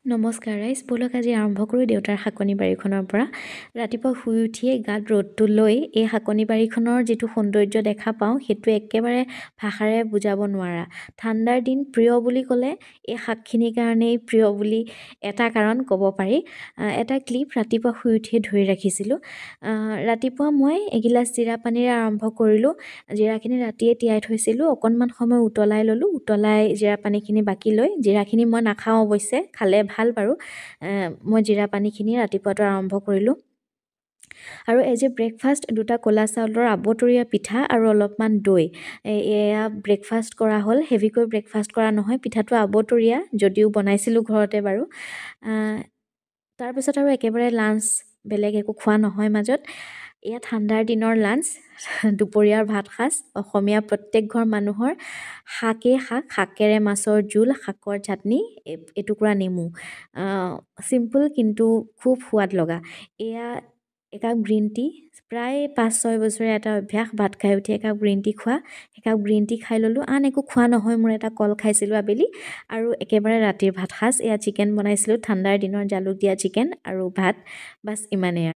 নমস্কাৰ ৰাইজ, ব'লক আজি আৰম্ভ কৰোঁ দেউতাৰ শাকনি বাৰীখনৰ পৰা। ৰাতিপুৱা শুই উঠিয়ে গাত ৰ'দটো লৈ এই শাকনি বাৰীখনৰ যিটো সৌন্দৰ্য দেখা পাওঁ সেইটো একেবাৰে ভাষাৰে বুজাব নোৱাৰা। ঠাণ্ডাৰ দিন প্ৰিয় বুলি ক'লে এই শাকখিনিৰ কাৰণেই প্ৰিয় বুলি এটা কাৰণ ক'ব পাৰি। এটা ক্লিপ ৰাতিপুৱা শুই উঠিয়ে ধৰি ৰাখিছিলোঁ। ৰাতিপুৱা মই এগিলাচ জিৰা পানীৰে আৰম্ভ কৰিলোঁ। জিৰাখিনি ৰাতিয়ে তিয়াই থৈছিলোঁ, অকণমান সময় উতলাই ল'লোঁ, উতলাই জিৰা পানীখিনি বাকি লৈ, জিৰাখিনি মই নাখাওঁ অৱশ্যে, খালে ভাল বাৰু। মই জিৰা পানীখিনি ৰাতিপুৱাটো আৰম্ভ কৰিলোঁ। আৰু এজ এ ব্ৰেকফাষ্ট 2টা ক'লা চাউলৰ আবতৰীয়া পিঠা আৰু অলপমান দৈ, এয়া ব্ৰেকফাষ্ট কৰা হ'ল। হেভিকৈ ব্ৰেকফাষ্ট কৰা নহয়, পিঠাটো আবতৰীয়া যদিও বনাইছিলোঁ ঘৰতে বাৰু। তাৰপিছত আৰু একেবাৰে লাঞ্চ, বেলেগ একো খোৱা নহয় মাজত। এয়া ঠাণ্ডাৰ দিনৰ লাঞ্চ, দুপৰীয়াৰ ভাত সাজ। অসমীয়া প্ৰত্যেক ঘৰ মানুহৰ শাকেই শাক, শাকেৰে মাছৰ জোল, শাকৰ চাটনি, এটুকুৰা নেমু। চিম্পল কিন্তু খুব সোৱাদ লগা। এয়া একাপ গ্ৰীণ টি, প্ৰায় 5-6 বছৰীয়া এটা অভ্যাস, ভাত খাই উঠি একাপ গ্ৰীণ টি খোৱা। একাপ গ্ৰীণ টি খাই ল'লোঁ, আন একো খোৱা নহয় মোৰ। এটা কল খাইছিলোঁ আবেলি, আৰু একেবাৰে ৰাতিৰ ভাত সাজ। এয়া চিকেন বনাইছিলোঁ, ঠাণ্ডাৰ দিনৰ জালুক দিয়া চিকেন আৰু ভাত, বাছ ইমানেই আৰু।